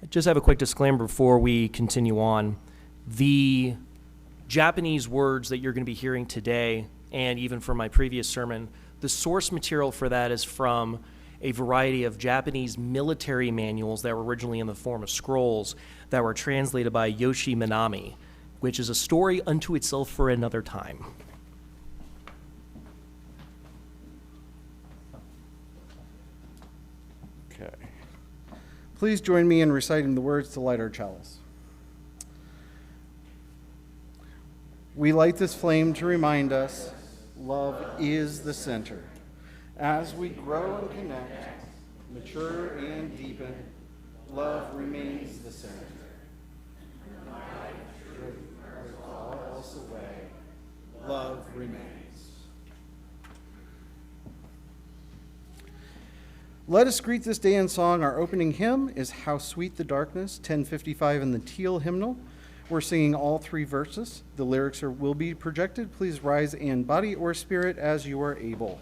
just have a quick disclaimer before we continue on. The Japanese words that you're going to be hearing today, and even from my previous sermon, the source material for that is from a variety of Japanese military manuals that were originally in the form of scrolls that were translated by Yoshi Minami, which is a story unto itself for another time. Okay. Please join me in reciting the words to light our chalice. We light this flame to remind us love is the center. As we grow and connect, mature and deepen, love remains the center. All else away, love remains. Let us greet this day in song. Our opening hymn is How Sweet the Darkness, 1055 in the Teal hymnal. We're singing all three verses. The lyrics will be projected. Please rise in body or spirit as you are able.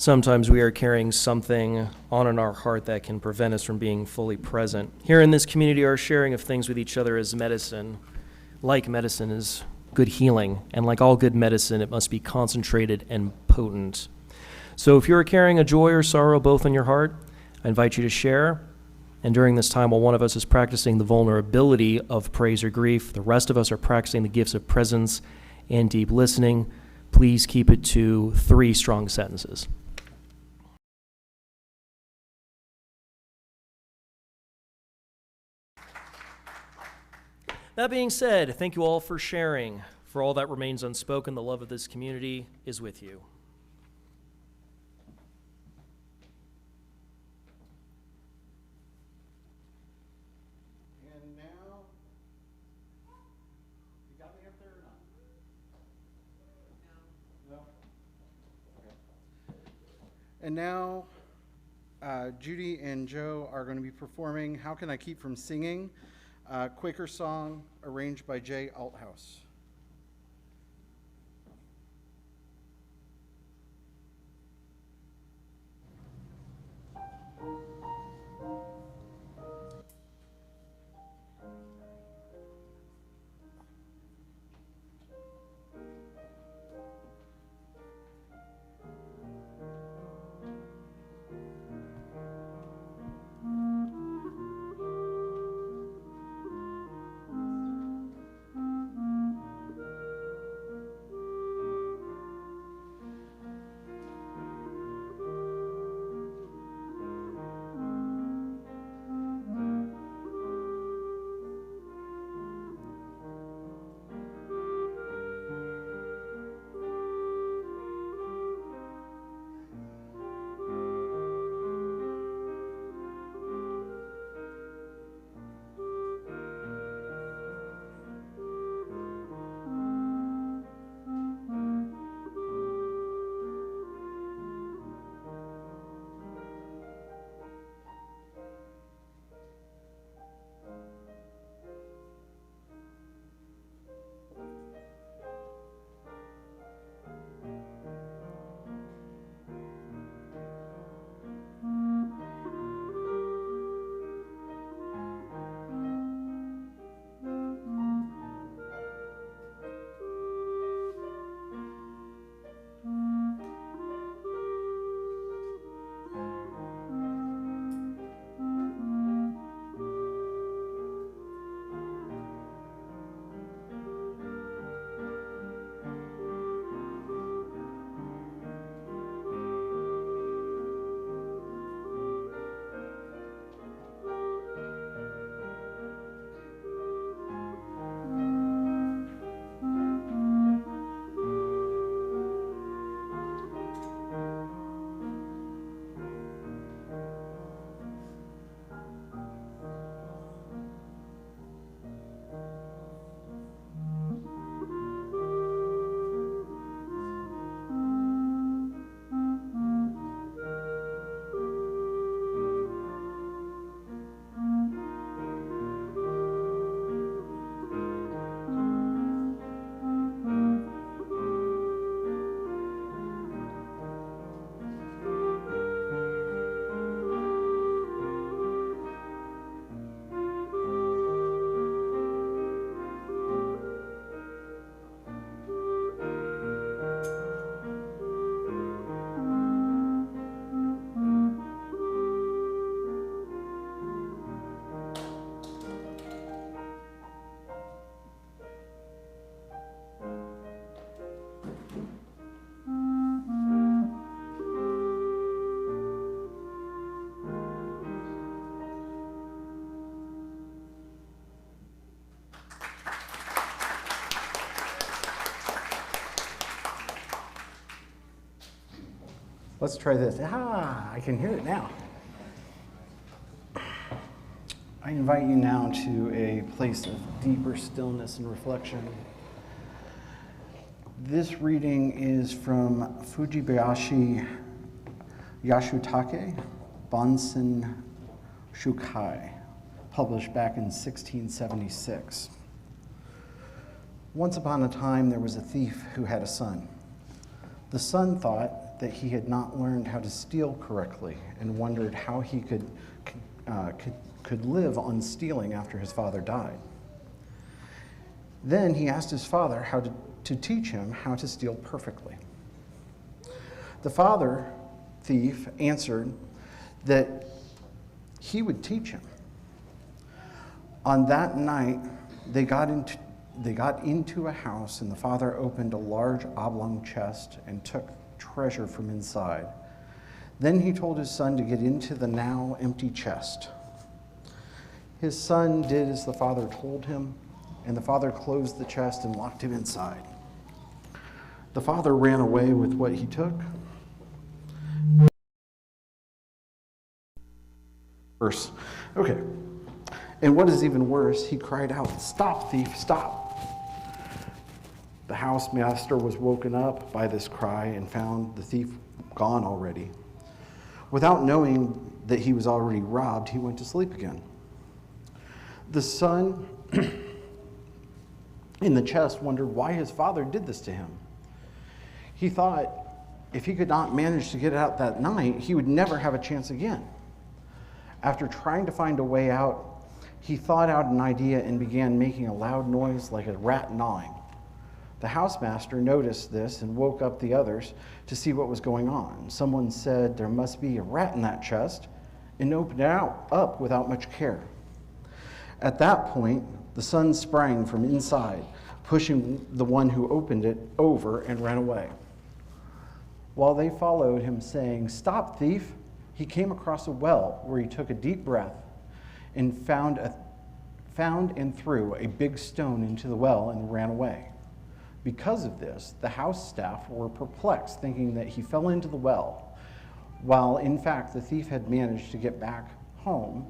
Sometimes we are carrying something on in our heart that can prevent us from being fully present. Here in this community, our sharing of things with each other is medicine. Like medicine is good healing, and like all good medicine, it must be concentrated and potent. So if you're carrying a joy or sorrow both in your heart, I invite you to share. And during this time, while one of us is practicing the vulnerability of praise or grief, the rest of us are practicing the gifts of presence and deep listening. Please keep it to 3 strong sentences. That being said, thank you all for sharing. For all that remains unspoken, the love of this community is with you. And now, you got me up there or not? No? Okay. And now, Judy and Joe are going to be performing How Can I Keep From Singing? Quaker song arranged by Jay Althouse. Let's try this. I can hear it now. I invite you now to a place of deeper stillness and reflection. This reading is from Fujibayashi Yasutake Bansen Shukai, published back in 1676. Once upon a time, there was a thief who had a son. The son thought that he had not learned how to steal correctly and wondered how he could live on stealing after his father died. Then he asked his father how to teach him how to steal perfectly. The father thief answered that he would teach him. On that night, they got into a house, and the father opened a large oblong chest and took treasure from inside. Then he told his son to get into the now empty chest. His son did as the father told him, and the father closed the chest and locked him inside. The father ran away with what he took. Verse. Okay. And what is even worse, he cried out, "Stop, thief, stop!" The housemaster was woken up by this cry and found the thief gone already. Without knowing that he was already robbed, he went to sleep again. The son in the chest wondered why his father did this to him. He thought if he could not manage to get out that night, he would never have a chance again. After trying to find a way out, he thought out an idea and began making a loud noise like a rat gnawing. The housemaster noticed this and woke up the others to see what was going on. Someone said there must be a rat in that chest and opened it up without much care. At that point, the son sprang from inside, pushing the one who opened it over and ran away. While they followed him saying, "Stop, thief," he came across a well where he took a deep breath and found and threw a big stone into the well and ran away. Because of this, the house staff were perplexed, thinking that he fell into the well, while in fact the thief had managed to get back home.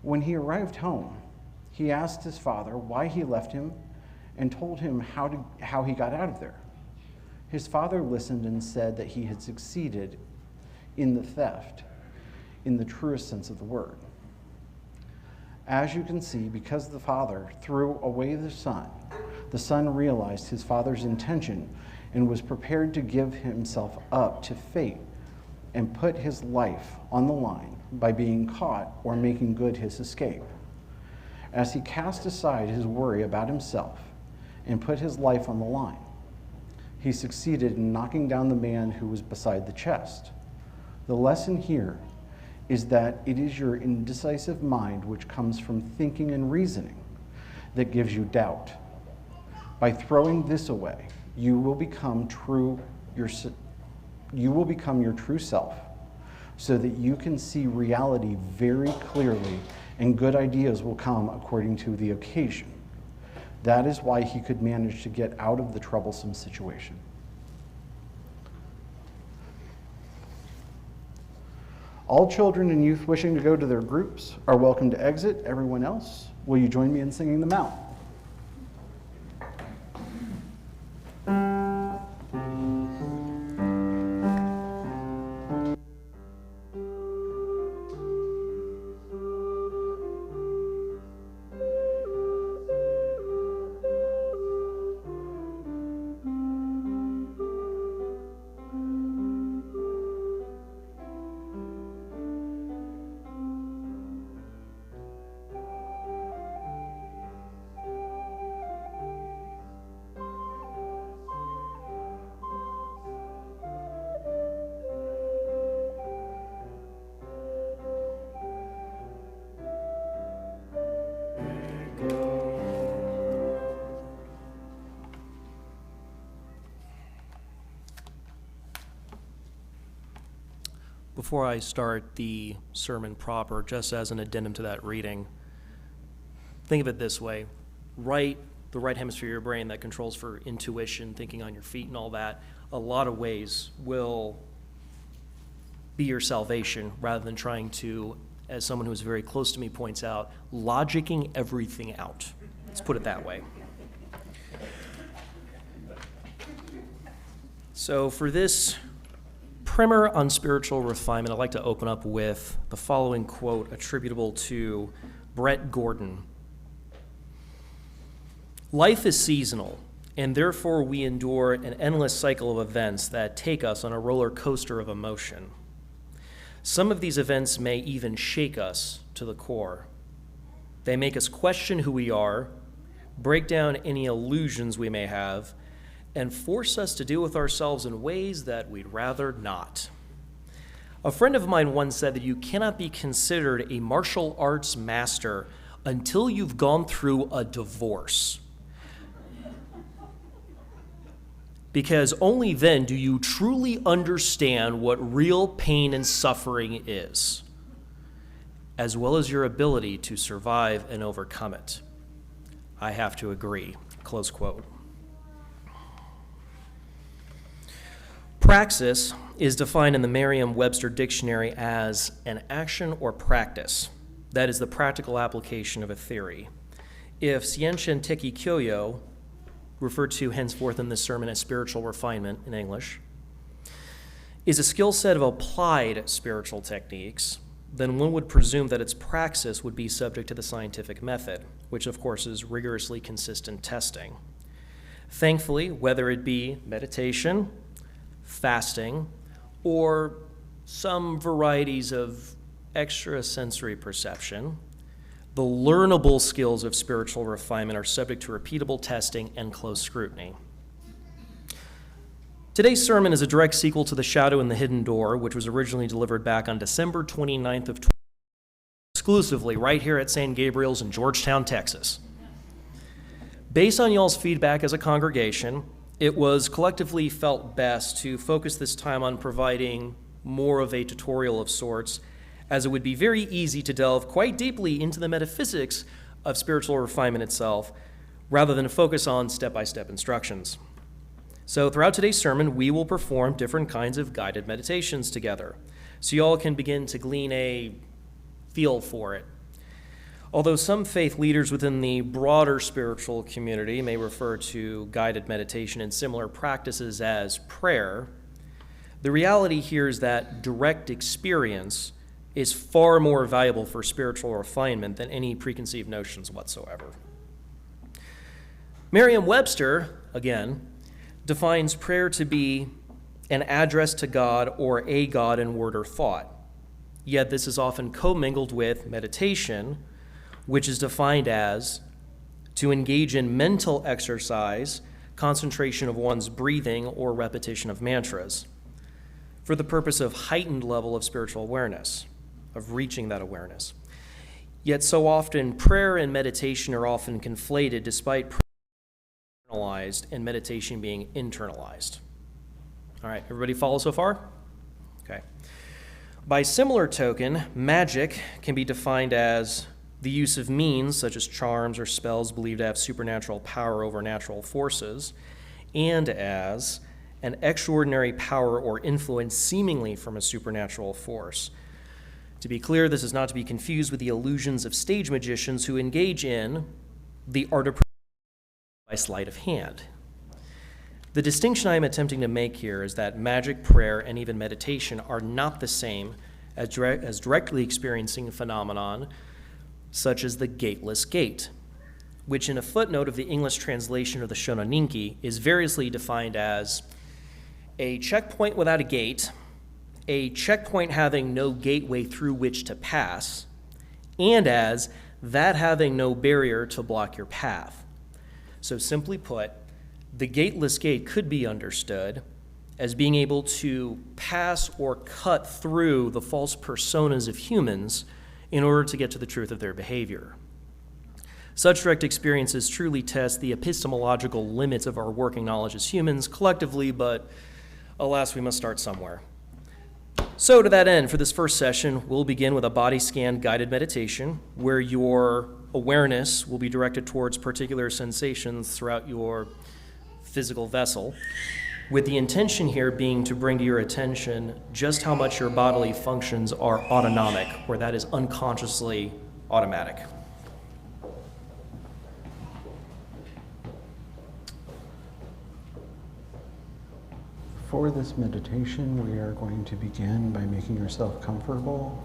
When he arrived home, he asked his father why he left him and told him how he got out of there. His father listened and said that he had succeeded in the theft, in the truest sense of the word. As you can see, because the father threw away the son realized his father's intention and was prepared to give himself up to fate and put his life on the line by being caught or making good his escape. As he cast aside his worry about himself and put his life on the line, he succeeded in knocking down the man who was beside the chest. The lesson here is that it is your indecisive mind, which comes from thinking and reasoning, that gives you doubt. By throwing this away, you will become your true self, so that you can see reality very clearly, and good ideas will come according to the occasion. That is why he could manage to get out of the troublesome situation. All children and youth wishing to go to their groups are welcome to exit. Everyone else, will you join me in singing them out? Before I start the sermon proper, just as an addendum to that reading, think of it this way. The right hemisphere of your brain that controls for intuition, thinking on your feet and all that, a lot of ways will be your salvation, rather than trying to, as someone who is very close to me points out, logicking everything out. Let's put it that way. So for this primer on spiritual refinement, I'd like to open up with the following quote attributable to Brett Gordon. "Life is seasonal, and therefore we endure an endless cycle of events that take us on a roller coaster of emotion. Some of these events may even shake us to the core. They make us question who we are, break down any illusions we may have, and force us to deal with ourselves in ways that we'd rather not. A friend of mine once said that you cannot be considered a martial arts master until you've gone through a divorce. Because only then do you truly understand what real pain and suffering is, as well as your ability to survive and overcome it. I have to agree." Close quote. Praxis is defined in the Merriam-Webster dictionary as an action or practice. That is the practical application of a theory. If Scientia Teki Kyoyo, referred to henceforth in this sermon as spiritual refinement in English, is a skill set of applied spiritual techniques, then one would presume that its praxis would be subject to the scientific method, which of course is rigorously consistent testing. Thankfully, whether it be meditation, fasting, or some varieties of extrasensory perception, the learnable skills of spiritual refinement are subject to repeatable testing and close scrutiny. Today's sermon is a direct sequel to The Shadow and the Hidden Door, which was originally delivered back on December 29th of 2020, exclusively right here at St. Gabriel's in Georgetown, Texas. Based on y'all's feedback as a congregation, it was collectively felt best to focus this time on providing more of a tutorial of sorts, as it would be very easy to delve quite deeply into the metaphysics of spiritual refinement itself, rather than focus on step-by-step instructions. So throughout today's sermon, we will perform different kinds of guided meditations together, so y'all can begin to glean a feel for it. Although some faith leaders within the broader spiritual community may refer to guided meditation and similar practices as prayer, the reality here is that direct experience is far more valuable for spiritual refinement than any preconceived notions whatsoever. Merriam-Webster, again, defines prayer to be an address to God or a God in word or thought. Yet this is often commingled with meditation, which is defined as to engage in mental exercise, concentration of one's breathing, or repetition of mantras, for the purpose of heightened level of spiritual awareness, of reaching that awareness. Yet so often, prayer and meditation are often conflated, despite prayer being internalized and meditation being internalized. All right, everybody follow so far? Okay. By similar token, magic can be defined as the use of means, such as charms or spells believed to have supernatural power over natural forces, and as an extraordinary power or influence seemingly from a supernatural force. To be clear, this is not to be confused with the illusions of stage magicians who engage in the art of by sleight of hand. The distinction I am attempting to make here is that magic, prayer, and even meditation are not the same as directly experiencing a phenomenon such as the gateless gate, which in a footnote of the English translation of the Shonaninki is variously defined as a checkpoint without a gate, a checkpoint having no gateway through which to pass, and as that having no barrier to block your path. So simply put, the gateless gate could be understood as being able to pass or cut through the false personas of humans in order to get to the truth of their behavior. Such direct experiences truly test the epistemological limits of our working knowledge as humans collectively, but alas, we must start somewhere. So to that end, for this first session, we'll begin with a body scan guided meditation where your awareness will be directed towards particular sensations throughout your physical vessel. with the intention here being to bring to your attention just how much your bodily functions are autonomic, where that is unconsciously automatic. For this meditation, we are going to begin by making yourself comfortable.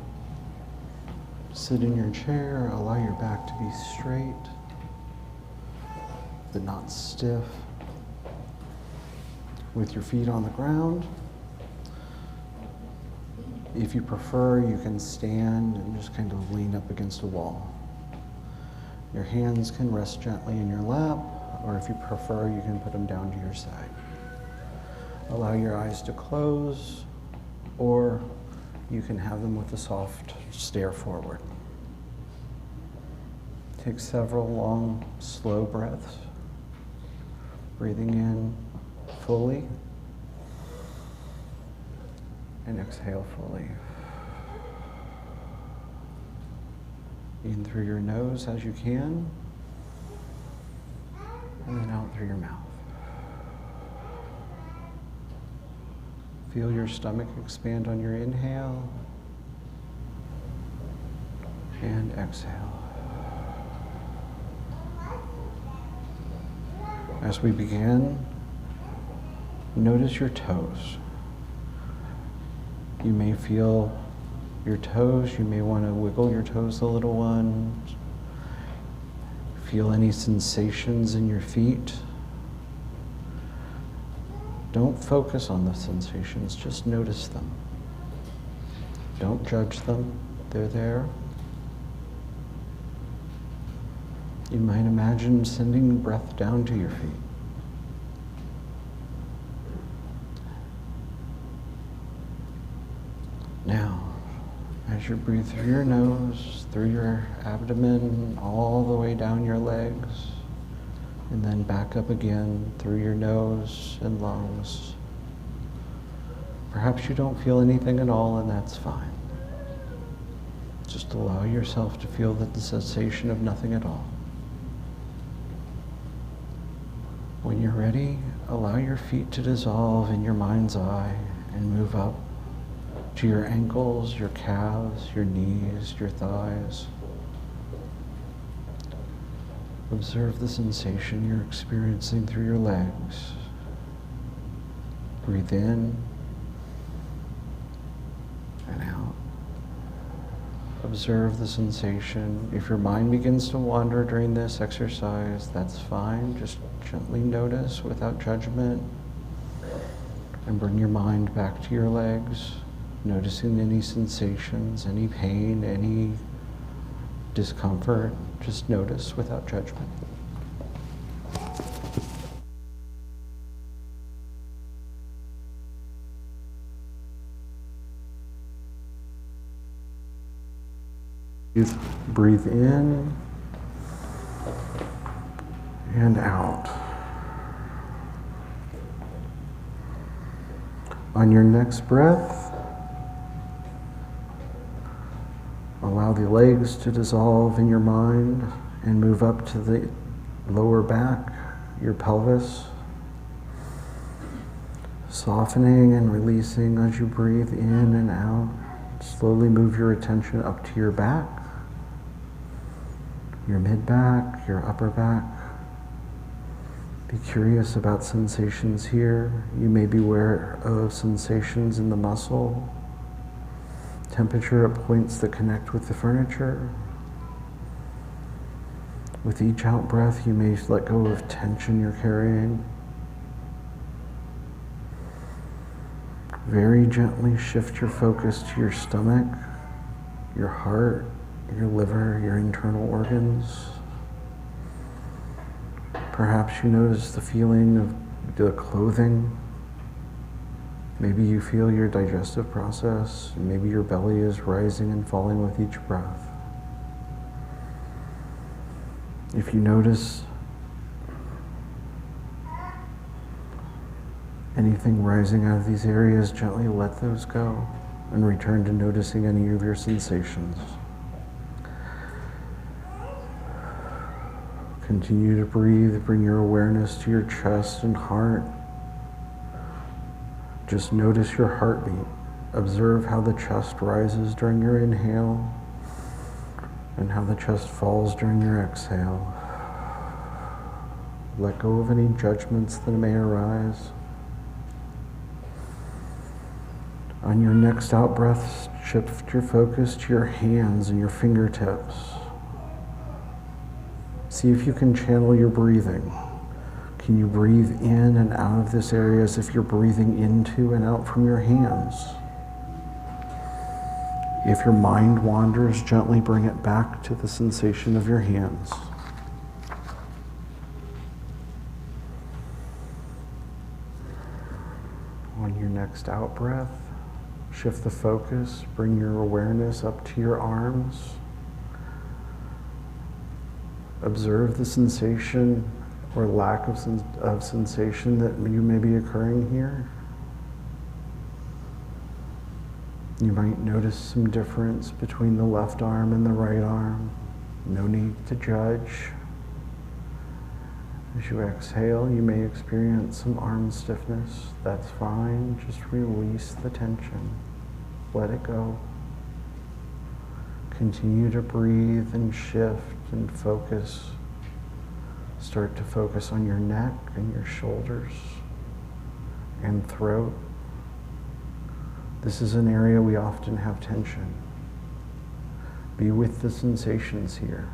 Sit in your chair, allow your back to be straight, but not stiff. With your feet on the ground. If you prefer, you can stand and just kind of lean up against a wall. Your hands can rest gently in your lap, or if you prefer, you can put them down to your side. Allow your eyes to close, or you can have them with a soft stare forward. Take several long, slow breaths, breathing in fully, and exhale fully. In through your nose as you can, and then out through your mouth. Feel your stomach expand on your inhale, and exhale. As we begin, notice your toes. You may feel your toes. You may want to wiggle your toes a little one. Feel any sensations in your feet. Don't focus on the sensations, just notice them. Don't judge them, they're there. You might imagine sending breath down to your feet. Now, as you breathe through your nose, through your abdomen, all the way down your legs, and then back up again through your nose and lungs. Perhaps you don't feel anything at all, and that's fine. Just allow yourself to feel the sensation of nothing at all. When you're ready, allow your feet to dissolve in your mind's eye and move up to your ankles, your calves, your knees, your thighs. Observe the sensation you're experiencing through your legs. Breathe in and out. Observe the sensation. If your mind begins to wander during this exercise, that's fine. Just gently notice without judgment and bring your mind back to your legs, noticing any sensations, any pain, any discomfort. Just notice without judgment. Breathe in and out. On your next breath, allow the legs to dissolve in your mind and move up to the lower back, your pelvis, softening and releasing as you breathe in and out. Slowly move your attention up to your back, your mid-back, your upper back. Be curious about sensations here. You may be aware of sensations in the muscle, temperature at points that connect with the furniture. With each out breath, you may let go of tension you're carrying. Very gently shift your focus to your stomach, your heart, your liver, your internal organs. Perhaps you notice the feeling of the clothing. Maybe you feel your digestive process. Maybe your belly is rising and falling with each breath. If you notice anything rising out of these areas, gently let those go and return to noticing any of your sensations. Continue to breathe. Bring your awareness to your chest and heart. Just notice your heartbeat. Observe how the chest rises during your inhale and how the chest falls during your exhale. Let go of any judgments that may arise. On your next out breath, shift your focus to your hands and your fingertips. See if you can channel your breathing. Can you breathe in and out of this area as if you're breathing into and out from your hands? If your mind wanders, gently bring it back to the sensation of your hands. On your next out breath, shift the focus, bring your awareness up to your arms. Observe the sensation or lack of sensation that you may be occurring here. You might notice some difference between the left arm and the right arm. No need to judge. As you exhale, you may experience some arm stiffness. That's fine. Just release the tension. Let it go. Continue to breathe and shift and focus. Start to focus on your neck and your shoulders and throat. This is an area we often have tension. Be with the sensations here.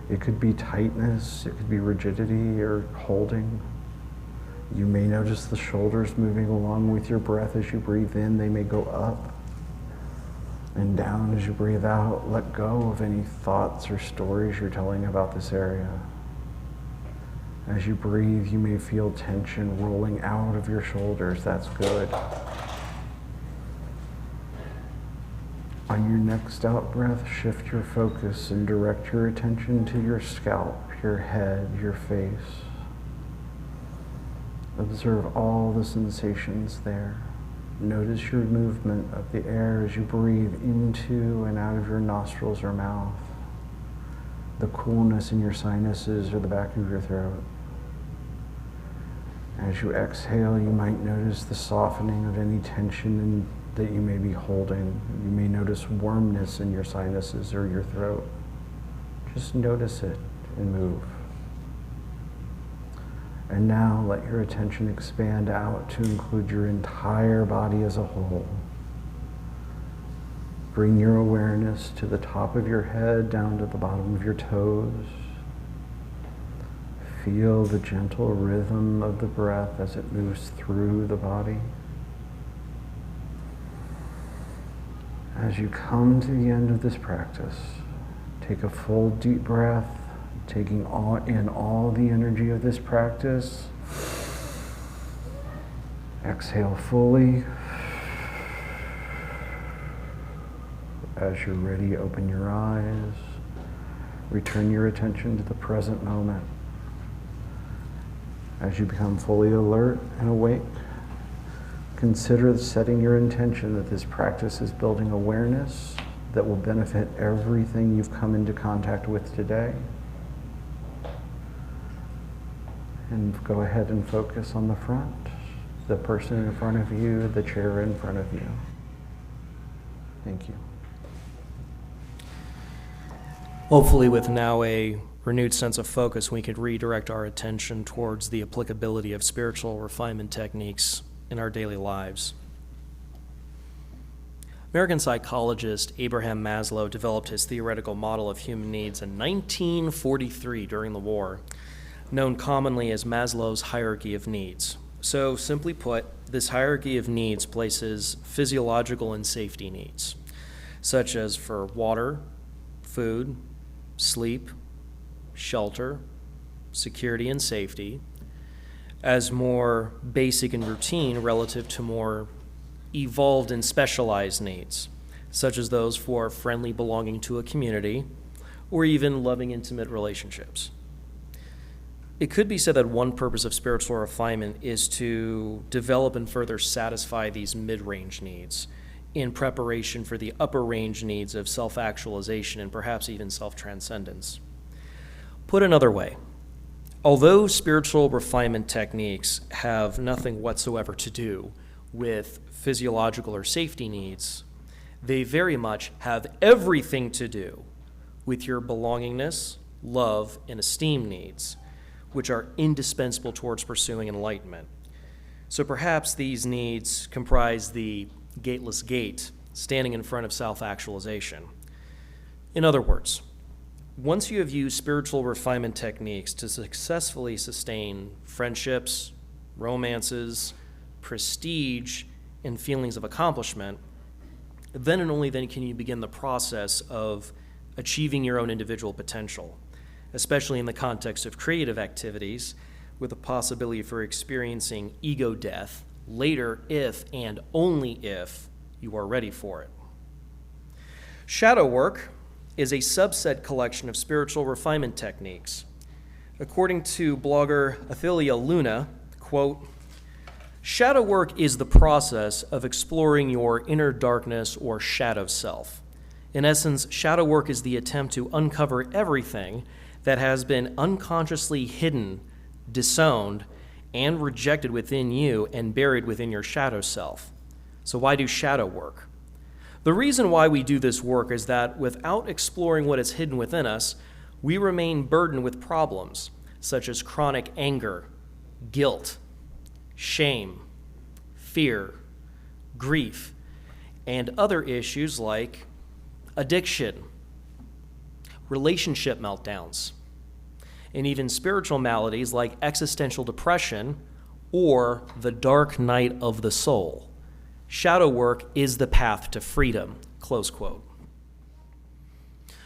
It could be tightness, it could be rigidity or holding. You may notice the shoulders moving along with your breath as you breathe in. They may go up and down as you breathe out. Let go of any thoughts or stories you're telling about this area. As you breathe, you may feel tension rolling out of your shoulders. That's good. On your next out breath, shift your focus and direct your attention to your scalp, your head, your face. Observe all the sensations there. Notice your movement of the air as you breathe into and out of your nostrils or mouth. The coolness in your sinuses or the back of your throat. As you exhale, you might notice the softening of any tension that you may be holding. You may notice warmness in your sinuses or your throat. Just notice it and move. And now let your attention expand out to include your entire body as a whole. Bring your awareness to the top of your head, down to the bottom of your toes. Feel the gentle rhythm of the breath as it moves through the body. As you come to the end of this practice, take a full deep breath, taking in all the energy of this practice. Exhale fully. As you're ready, open your eyes. Return your attention to the present moment. As you become fully alert and awake, consider setting your intention that this practice is building awareness that will benefit everything you've come into contact with today. And go ahead and focus on the front, the person in front of you, the chair in front of you. Thank you. Hopefully with now a renewed sense of focus, we could redirect our attention towards the applicability of spiritual refinement techniques in our daily lives. American psychologist Abraham Maslow developed his theoretical model of human needs in 1943 during the war, known commonly as Maslow's hierarchy of needs. So simply put, this hierarchy of needs places physiological and safety needs, such as for water, food, sleep, shelter, security, and safety, as more basic and routine relative to more evolved and specialized needs, such as those for friendly belonging to a community or even loving intimate relationships. It could be said that one purpose of spiritual refinement is to develop and further satisfy these mid-range needs in preparation for the upper range needs of self-actualization and perhaps even self-transcendence. Put another way, although spiritual refinement techniques have nothing whatsoever to do with physiological or safety needs, they very much have everything to do with your belongingness, love, and esteem needs, which are indispensable towards pursuing enlightenment. So perhaps these needs comprise the gateless gate standing in front of self-actualization. In other words, once you have used spiritual refinement techniques to successfully sustain friendships, romances, prestige, and feelings of accomplishment, then and only then can you begin the process of achieving your own individual potential, especially in the context of creative activities, with the possibility for experiencing ego death later if and only if you are ready for it. Shadow work is a subset collection of spiritual refinement techniques. According to blogger Athilia Luna, quote, "Shadow work is the process of exploring your inner darkness or shadow self. In essence, shadow work is the attempt to uncover everything that has been unconsciously hidden, disowned, and rejected within you and buried within your shadow self." So why do shadow work? The reason why we do this work is that without exploring what is hidden within us, we remain burdened with problems such as chronic anger, guilt, shame, fear, grief, and other issues like addiction, relationship meltdowns, and even spiritual maladies like existential depression or the dark night of the soul. Shadow work is the path to freedom, close quote.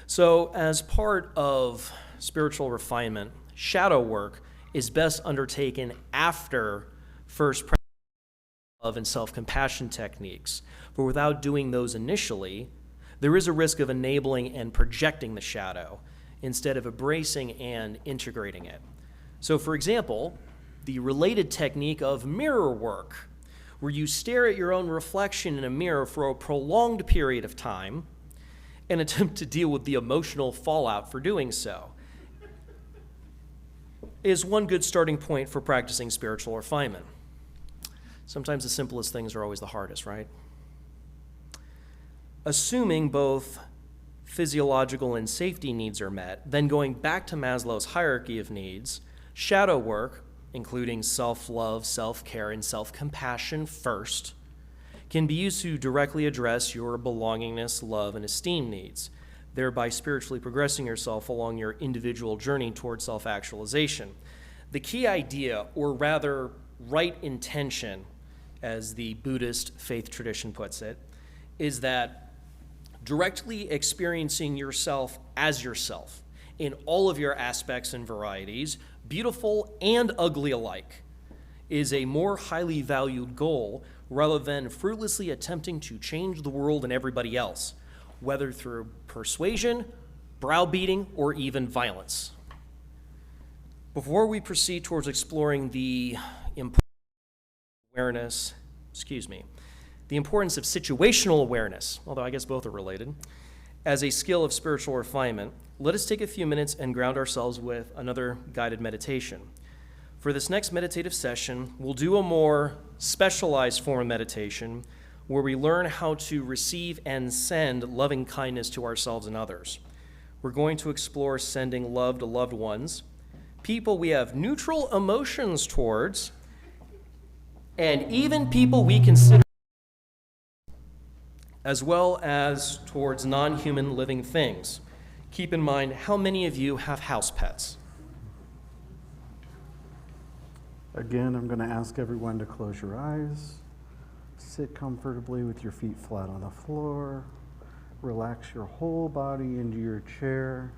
So as part of spiritual refinement, shadow work is best undertaken after first practicing love and self-compassion techniques. For without doing those initially, there is a risk of enabling and projecting the shadow instead of embracing and integrating it. So for example, the related technique of mirror work, where you stare at your own reflection in a mirror for a prolonged period of time and attempt to deal with the emotional fallout for doing so, is one good starting point for practicing spiritual refinement. Sometimes the simplest things are always the hardest, right? Assuming both physiological and safety needs are met, then going back to Maslow's hierarchy of needs, shadow work, including self-love, self-care, and self-compassion first, can be used to directly address your belongingness, love, and esteem needs, thereby spiritually progressing yourself along your individual journey towards self-actualization. The key idea, or rather right intention, as the Buddhist faith tradition puts it, is that directly experiencing yourself as yourself in all of your aspects and varieties, beautiful and ugly alike, is a more highly valued goal rather than fruitlessly attempting to change the world and everybody else, whether through persuasion, browbeating, or even violence. Before we proceed towards exploring the importance of situational awareness, although I guess both are related, as a skill of spiritual refinement, let us take a few minutes and ground ourselves with another guided meditation. For this next meditative session, we'll do a more specialized form of meditation where we learn how to receive and send loving kindness to ourselves and others. We're going to explore sending love to loved ones, people we have neutral emotions towards, and even people we consider, as well as towards non-human living things. Keep in mind, how many of you have house pets? Again, I'm going to ask everyone to close your eyes, sit comfortably with your feet flat on the floor, relax your whole body into your chair.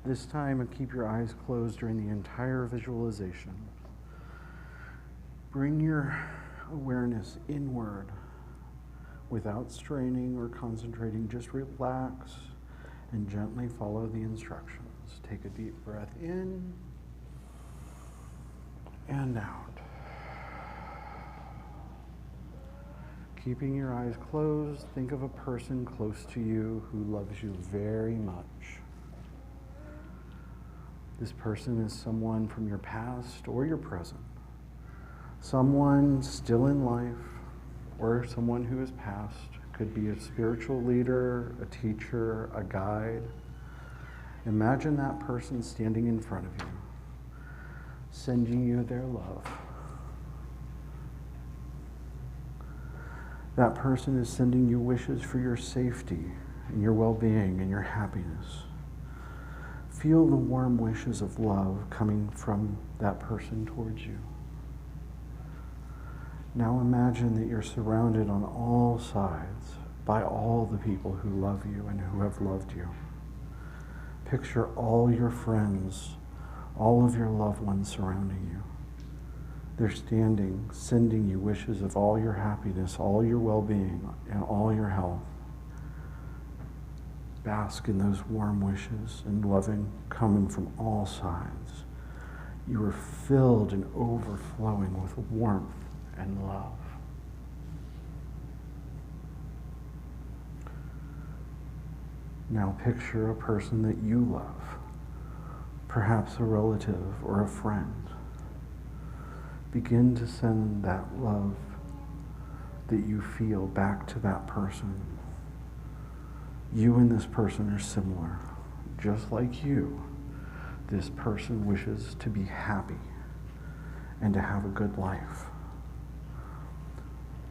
This time, and keep your eyes closed during the entire visualization. Bring your awareness inward without straining or concentrating. Just relax and gently follow the instructions. Take a deep breath in and out. Keeping your eyes closed, think of a person close to you who loves you very much. This person is someone from your past or your present, someone still in life, or someone who has passed. Could be a spiritual leader, a teacher, a guide. Imagine that person standing in front of you, sending you their love. That person is sending you wishes for your safety and your well-being and your happiness. Feel the warm wishes of love coming from that person towards you. Now imagine that you're surrounded on all sides by all the people who love you and who have loved you. Picture all your friends, all of your loved ones surrounding you. They're standing, sending you wishes of all your happiness, all your well-being, and all your health. Bask in those warm wishes and loving coming from all sides. You are filled and overflowing with warmth and love. Now picture a person that you love, perhaps a relative or a friend. Begin to send that love that you feel back to that person. You and this person are similar. Just like you, this person wishes to be happy and to have a good life.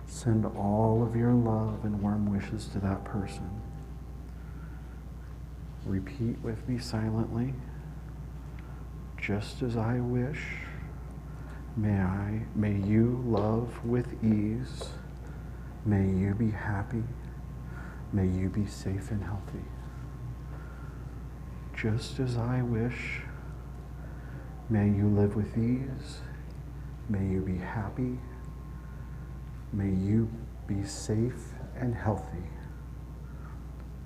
Send all of your love and warm wishes to that person. Repeat with me silently. Just as I wish, may you love with ease. May you be happy. May you be safe and healthy. Just as I wish, may you live with ease. May you be happy. May you be safe and healthy.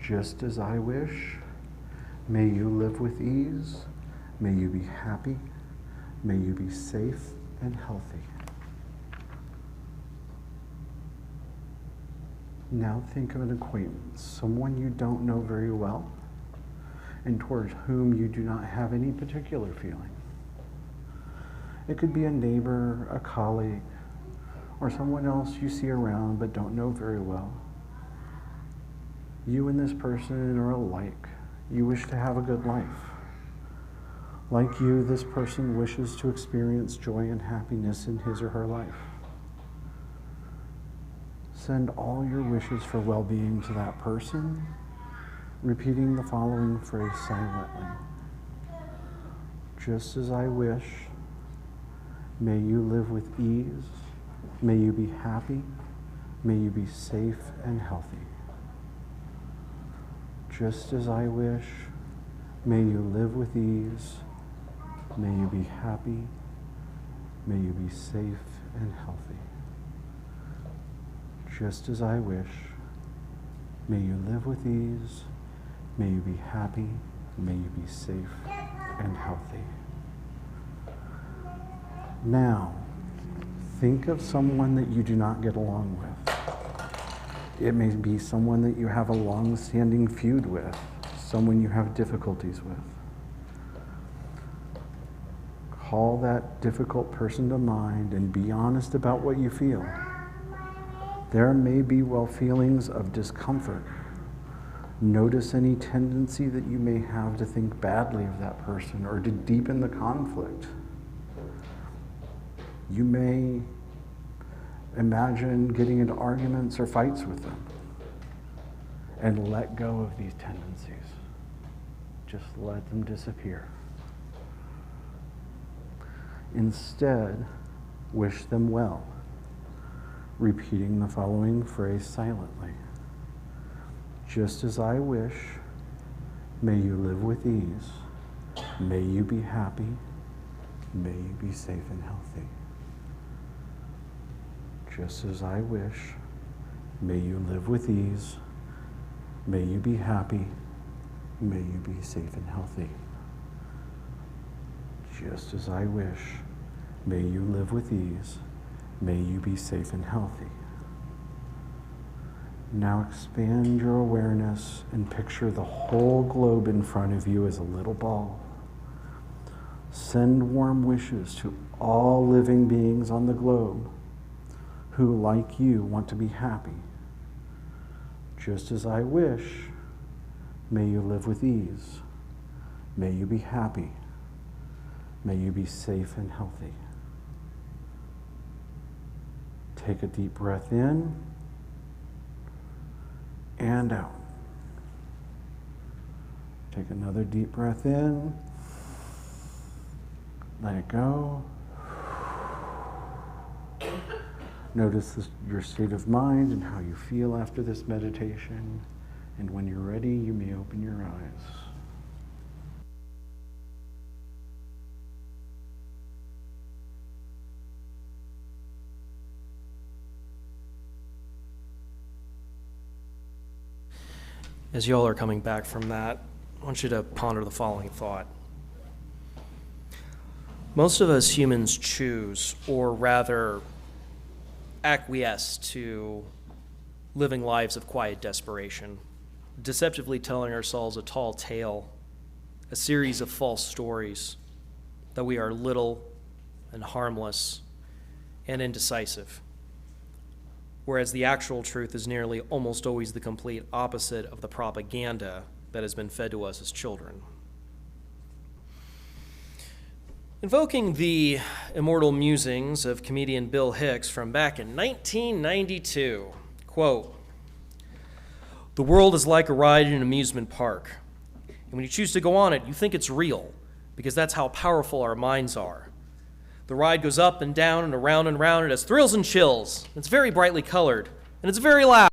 Just as I wish, may you live with ease. May you be happy. May you be safe and healthy. Now think of an acquaintance, someone you don't know very well, and towards whom you do not have any particular feeling. It could be a neighbor, a colleague, or someone else you see around but don't know very well. You and this person are alike. You wish to have a good life. Like you, this person wishes to experience joy and happiness in his or her life. Send all your wishes for well-being to that person, repeating the following phrase silently. Just as I wish, may you live with ease, may you be happy, may you be safe and healthy. Just as I wish, may you live with ease, may you be happy, may you be safe and healthy. Just as I wish, may you live with ease, may you be happy, may you be safe and healthy. Now, think of someone that you do not get along with. It may be someone that you have a long-standing feud with, someone you have difficulties with. Call that difficult person to mind and be honest about what you feel. There may be feelings of discomfort. Notice any tendency that you may have to think badly of that person or to deepen the conflict. You may imagine getting into arguments or fights with them and let go of these tendencies. Just let them disappear. Instead, wish them well, repeating the following phrase silently. Just as I wish, may you live with ease, may you be happy, may you be safe and healthy. Just as I wish, may you live with ease, may you be happy, may you be safe and healthy. Just as I wish, may you live with ease, may you be safe and healthy. Now expand your awareness and picture the whole globe in front of you as a little ball. Send warm wishes to all living beings on the globe who, like you, want to be happy. Just as I wish, may you live with ease. May you be happy. May you be safe and healthy. Take a deep breath in and out. Take another deep breath in. Let it go. Notice your state of mind and how you feel after this meditation. And when you're ready, you may open your eyes. As y'all are coming back from that, I want you to ponder the following thought. Most of us humans choose, or rather acquiesce to living lives of quiet desperation, deceptively telling ourselves a tall tale, a series of false stories, that we are little and harmless and indecisive, whereas the actual truth is nearly almost always the complete opposite of the propaganda that has been fed to us as children. Invoking the immortal musings of comedian Bill Hicks from back in 1992, quote, "The world is like a ride in an amusement park. And when you choose to go on it, you think it's real, because that's how powerful our minds are. The ride goes up and down and around and around. It has thrills and chills. It's very brightly colored, and it's very loud.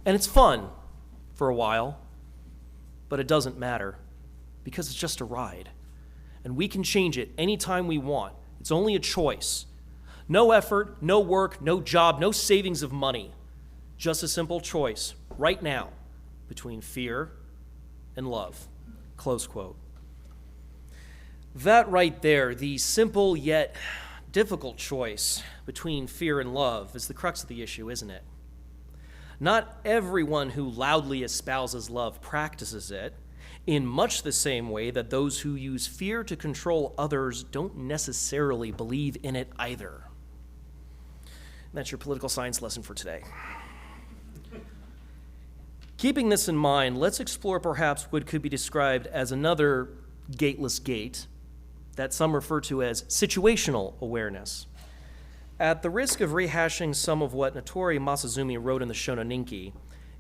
And it's fun for a while, but it doesn't matter, because it's just a ride. And we can change it anytime we want. It's only a choice. No effort, no work, no job, no savings of money. Just a simple choice, right now, between fear and love." Close quote. That right there, the simple yet difficult choice between fear and love, is the crux of the issue, isn't it? Not everyone who loudly espouses love practices it, in much the same way that those who use fear to control others don't necessarily believe in it either. And that's your political science lesson for today. Keeping this in mind, let's explore perhaps what could be described as another gateless gate that some refer to as situational awareness. At the risk of rehashing some of what Notori Masazumi wrote in the Shononinki,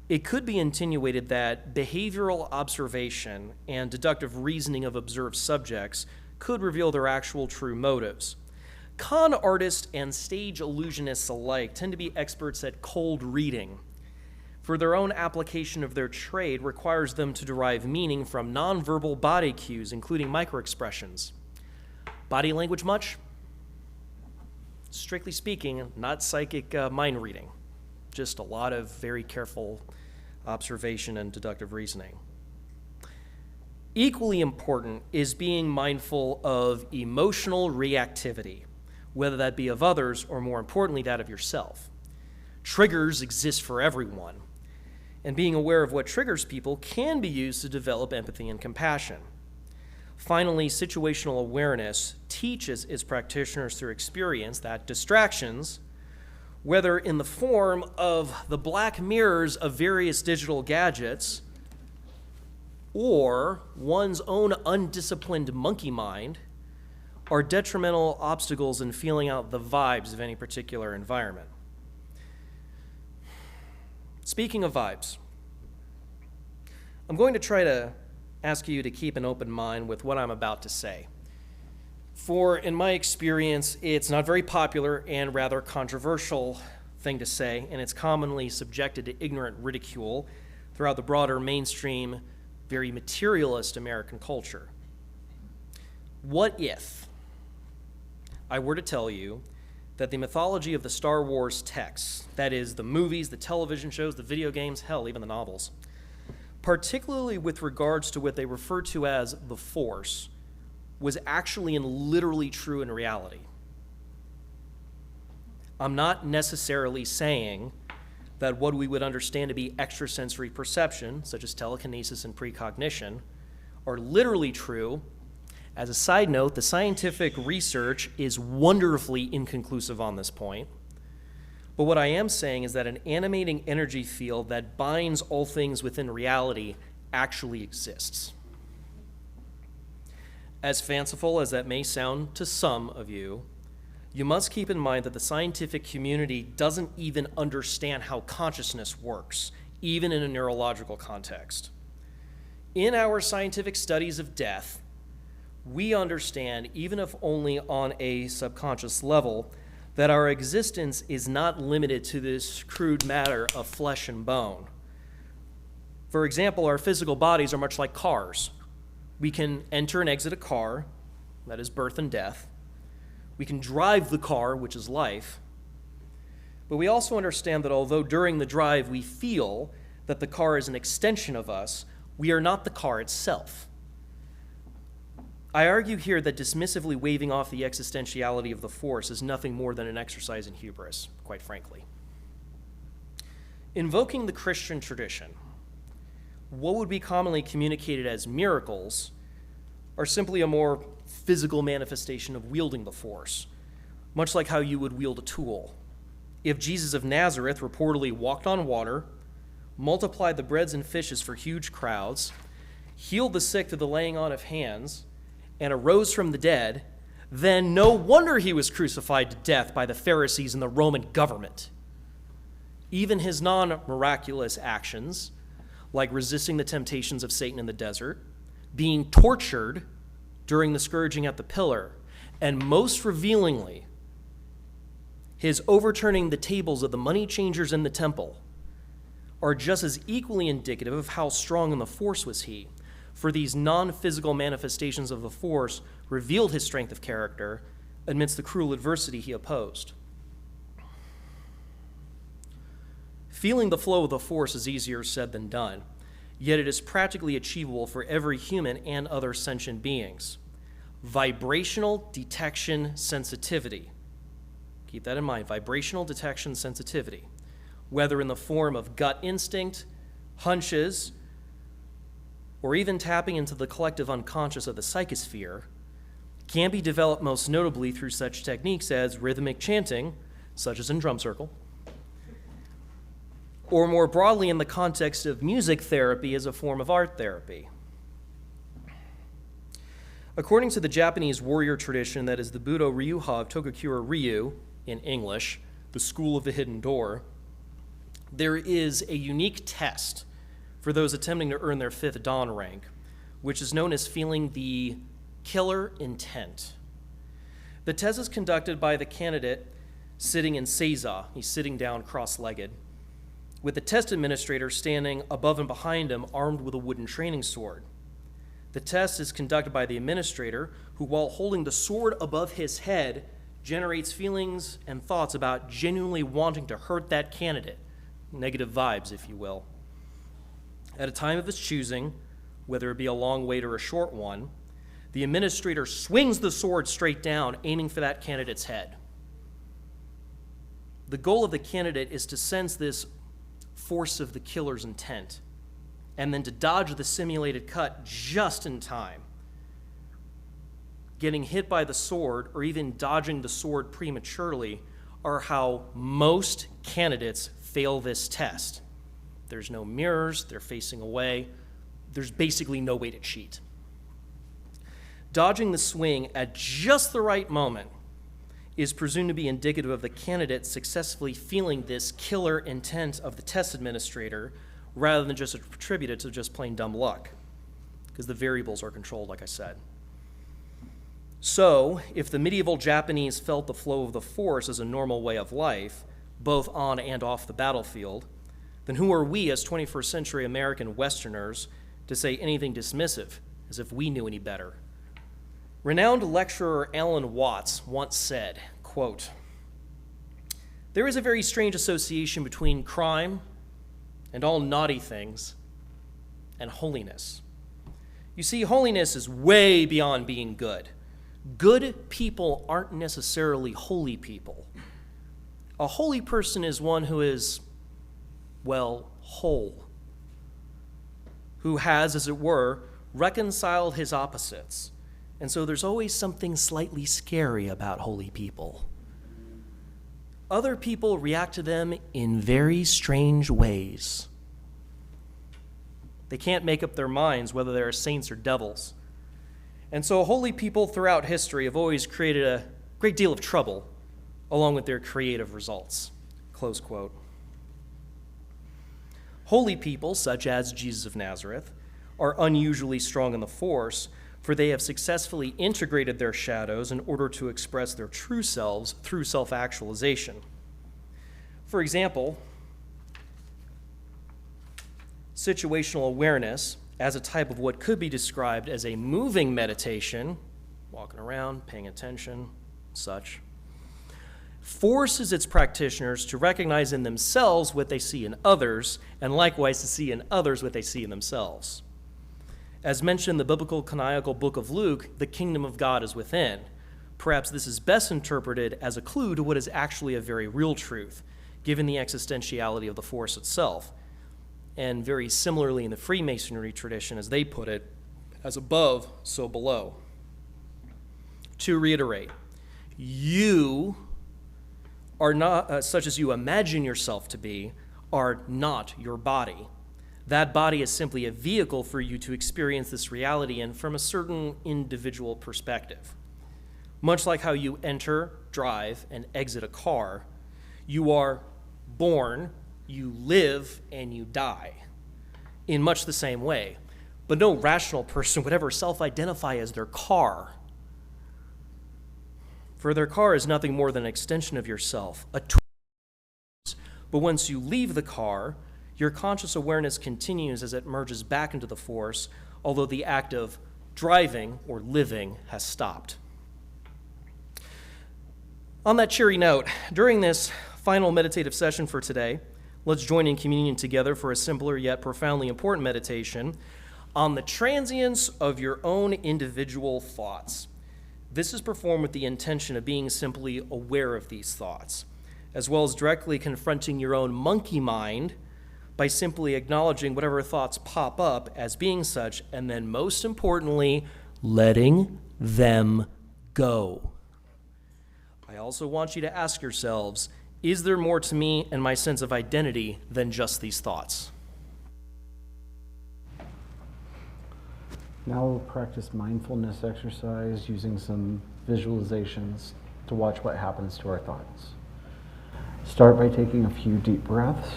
it could be insinuated that behavioral observation and deductive reasoning of observed subjects could reveal their actual true motives. Con artists and stage illusionists alike tend to be experts at cold reading, for their own application of their trade requires them to derive meaning from nonverbal body cues, including microexpressions. Body language much? Strictly speaking, not psychic mind reading, just a lot of very careful observation and deductive reasoning. Equally important is being mindful of emotional reactivity, whether that be of others or, more importantly, that of yourself. Triggers exist for everyone, and being aware of what triggers people can be used to develop empathy and compassion. Finally, situational awareness teaches its practitioners through experience that distractions, whether in the form of the black mirrors of various digital gadgets or one's own undisciplined monkey mind, are detrimental obstacles in feeling out the vibes of any particular environment. Speaking of vibes, I'm going to try to ask you to keep an open mind with what I'm about to say. For in my experience, it's not very popular and rather controversial thing to say, and it's commonly subjected to ignorant ridicule throughout the broader mainstream, very materialist American culture. What if I were to tell you that the mythology of the Star Wars texts, that is, the movies, the television shows, the video games, hell, even the novels, particularly with regards to what they refer to as the Force, was actually and literally true in reality? I'm not necessarily saying that what we would understand to be extrasensory perception, such as telekinesis and precognition, are literally true. As a side note, the scientific research is wonderfully inconclusive on this point. But what I am saying is that an animating energy field that binds all things within reality actually exists. As fanciful as that may sound to some of you, you must keep in mind that the scientific community doesn't even understand how consciousness works, even in a neurological context. In our scientific studies of death, we understand, even if only on a subconscious level, that our existence is not limited to this crude matter of flesh and bone. For example, our physical bodies are much like cars. We can enter and exit a car, that is birth and death. We can drive the car, which is life. But we also understand that although during the drive we feel that the car is an extension of us, we are not the car itself. I argue here that dismissively waving off the existentiality of the Force is nothing more than an exercise in hubris, quite frankly. Invoking the Christian tradition, what would be commonly communicated as miracles are simply a more physical manifestation of wielding the Force, much like how you would wield a tool. If Jesus of Nazareth reportedly walked on water, multiplied the breads and fishes for huge crowds, healed the sick through the laying on of hands, and arose from the dead, then no wonder he was crucified to death by the Pharisees and the Roman government. Even his non-miraculous actions, like resisting the temptations of Satan in the desert, being tortured during the scourging at the pillar, and most revealingly, his overturning the tables of the money changers in the temple, are just as equally indicative of how strong in the Force was he. For these non-physical manifestations of the Force revealed his strength of character amidst the cruel adversity he opposed. Feeling the flow of the Force is easier said than done, yet it is practically achievable for every human and other sentient beings. Vibrational detection sensitivity. Keep that in mind, vibrational detection sensitivity, whether in the form of gut instinct, hunches, or even tapping into the collective unconscious of the psychosphere, can be developed most notably through such techniques as rhythmic chanting, such as in drum circle, or more broadly in the context of music therapy as a form of art therapy. According to the Japanese warrior tradition that is the Budo Ryuha of Tokakura Ryu, in English, the School of the Hidden Door, there is a unique test for those attempting to earn their 5th Dan rank, which is known as feeling the killer intent. The test is conducted by the candidate sitting in seiza, he's sitting down cross-legged, with the test administrator standing above and behind him armed with a wooden training sword. The test is conducted by the administrator, who, while holding the sword above his head, generates feelings and thoughts about genuinely wanting to hurt that candidate, negative vibes, if you will. At a time of his choosing, whether it be a long wait or a short one, the administrator swings the sword straight down, aiming for that candidate's head. The goal of the candidate is to sense this force of the killer's intent, and then to dodge the simulated cut just in time. Getting hit by the sword, or even dodging the sword prematurely, are how most candidates fail this test. There's no mirrors, they're facing away. There's basically no way to cheat. Dodging the swing at just the right moment is presumed to be indicative of the candidate successfully feeling this killer intent of the test administrator, rather than just attributed to just plain dumb luck, because the variables are controlled, like I said. So, if the medieval Japanese felt the flow of the Force as a normal way of life, both on and off the battlefield, then who are we as 21st century American Westerners to say anything dismissive, as if we knew any better? Renowned lecturer Alan Watts once said, quote, "There is a very strange association between crime and all naughty things and holiness. You see, holiness is way beyond being good. Good people aren't necessarily holy people. A holy person is one who is, well, whole, who has, as it were, reconciled his opposites. And so there's always something slightly scary about holy people. other people react to them in very strange ways. They can't make up their minds whether they are saints or devils. And so holy people throughout history have always created a great deal of trouble along with their creative results. Close quote. Holy people, such as Jesus of Nazareth, are unusually strong in the force, for they have successfully integrated their shadows in order to express their true selves through self-actualization. For example, situational awareness, as a type of what could be described as a moving meditation, walking around, paying attention, such, forces its practitioners to recognize in themselves what they see in others, and likewise to see in others what they see in themselves. As mentioned in the biblical canonical book of Luke, the kingdom of God is within. Perhaps this is best interpreted as a clue to what is actually a very real truth, given the existentiality of the force itself. And very similarly in the Freemasonry tradition, as they put it, as above, so below. To reiterate, you are not, such as you imagine yourself to be, are not your body. That body is simply a vehicle for you to experience this reality in from a certain individual perspective. Much like how you enter, drive, and exit a car, you are born, you live, and you die in much the same way. But no rational person would ever self-identify as their car. For their car is nothing more than an extension of yourself, a tool. But once you leave the car, your conscious awareness continues as it merges back into the force, although the act of driving or living has stopped. On that cheery note, during this final meditative session for today, let's join in communion together for a simpler yet profoundly important meditation on the transience of your own individual thoughts. This is performed with the intention of being simply aware of these thoughts, as well as directly confronting your own monkey mind by simply acknowledging whatever thoughts pop up as being such, and then most importantly, letting them go. I also want you to ask yourselves, is there more to me and my sense of identity than just these thoughts? Now we'll practice mindfulness exercise using some visualizations to watch what happens to our thoughts. Start by taking a few deep breaths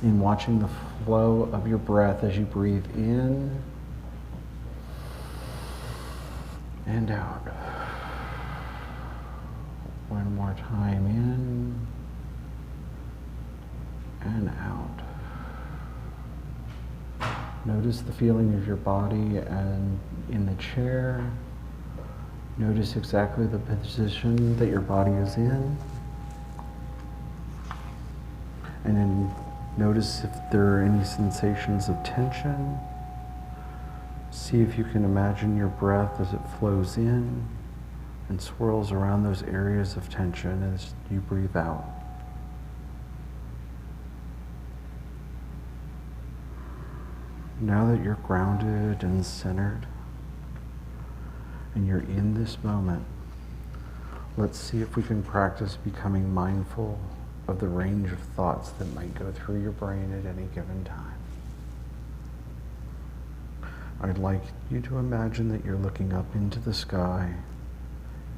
and watching the flow of your breath as you breathe in and out. One more time in and out. Notice the feeling of your body and in the chair. Notice exactly the position that your body is in. And then notice if there are any sensations of tension. See if you can imagine your breath as it flows in and swirls around those areas of tension as you breathe out. Now that you're grounded and centered, and you're in this moment, let's see if we can practice becoming mindful of the range of thoughts that might go through your brain at any given time. I'd like you to imagine that you're looking up into the sky.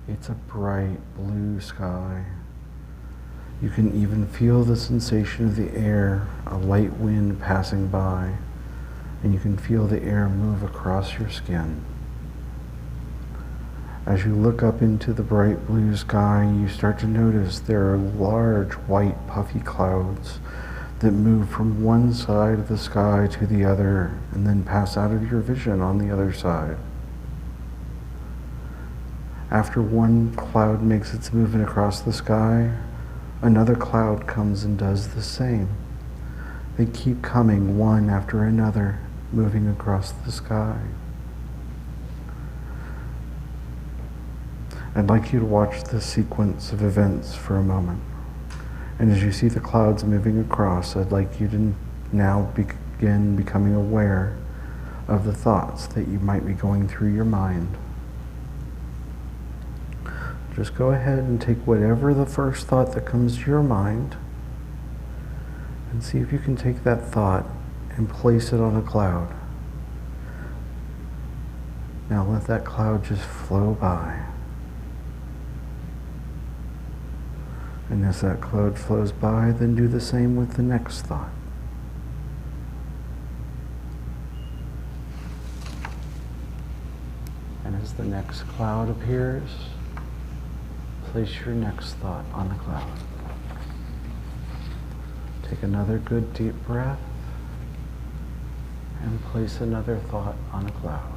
It's a bright blue sky. You can even feel the sensation of the air, a light wind passing by, and you can feel the air move across your skin. As you look up into the bright blue sky, you start to notice there are large white puffy clouds that move from one side of the sky to the other and then pass out of your vision on the other side. After one cloud makes its movement across the sky, another cloud comes and does the same. They keep coming one after another, moving across the sky. I'd like you to watch this sequence of events for a moment. And as you see the clouds moving across, I'd like you to now begin becoming aware of the thoughts that you might be going through your mind. just go ahead and take whatever the first thought that comes to your mind and see if you can take that thought and place it on a cloud. Now let that cloud just flow by. And as that cloud flows by, then do the same with the next thought. And as the next cloud appears, place your next thought on the cloud. Take another good deep breath and place another thought on a cloud.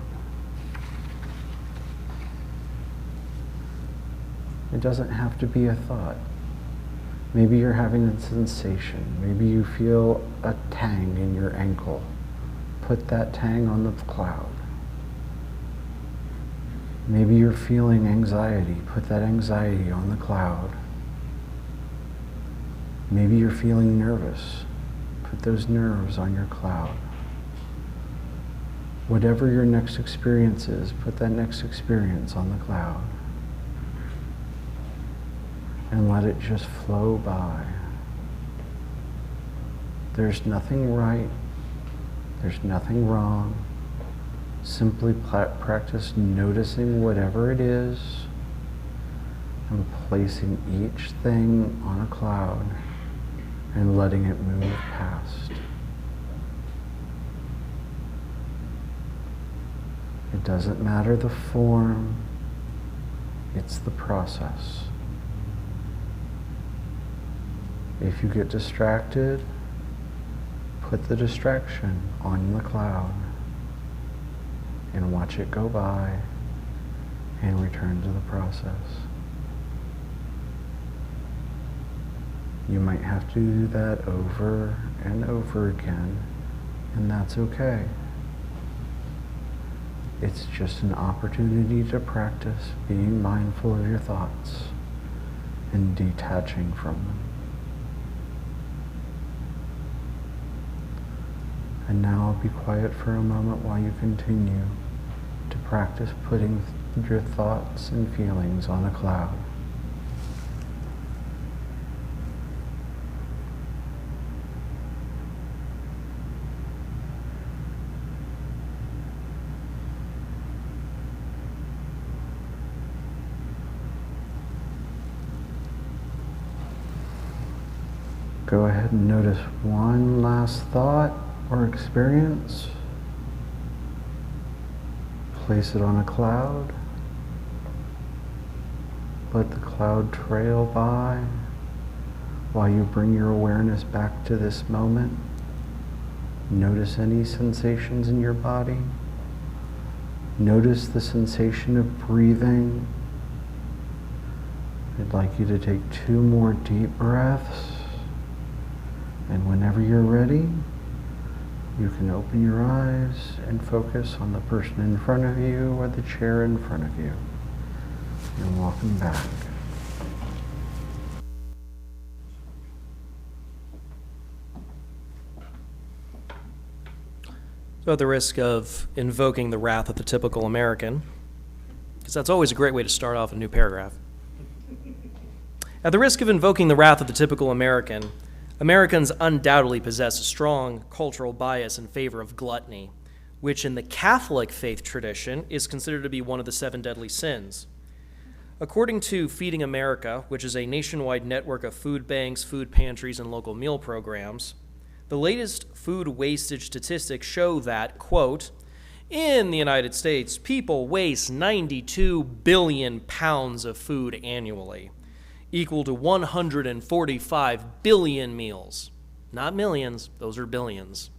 It doesn't have to be a thought. Maybe you're having a sensation. Maybe you feel a tang in your ankle. Put that tang on the cloud. Maybe you're feeling anxiety. Put that anxiety on the cloud. Maybe you're feeling nervous. Put those nerves on your cloud. Whatever your next experience is, put that next experience on the cloud. And let it just flow by. There's nothing right. There's nothing wrong. Simply practice noticing whatever it is and placing each thing on a cloud and letting it move past. It doesn't matter the form, it's the process. If you get distracted, put the distraction on the cloud and watch it go by and return to the process. You might have to do that over and over again, and that's okay. It's just an opportunity to practice being mindful of your thoughts and detaching from them. And now I'll be quiet for a moment while you continue to practice putting your thoughts and feelings on a cloud. Go ahead and notice one last thought or experience. Place it on a cloud. Let the cloud trail by while you bring your awareness back to this moment. Notice any sensations in your body. Notice the sensation of breathing. I'd like you to take 2 more deep breaths. And whenever you're ready, you can open your eyes and focus on the person in front of you or the chair in front of you. And welcome back. So at the risk of invoking the wrath of the typical American, because that's always a great way to start off a new paragraph. At the risk of invoking the wrath of the typical American, Americans undoubtedly possess a strong cultural bias in favor of gluttony, which in the Catholic faith tradition is considered to be one of the 7 deadly sins. According to Feeding America, which is a nationwide network of food banks, food pantries, and local meal programs, the latest food wastage statistics show that, quote, in the United States, people waste 92 billion pounds of food annually, equal to 145 billion meals. Not millions, those are billions.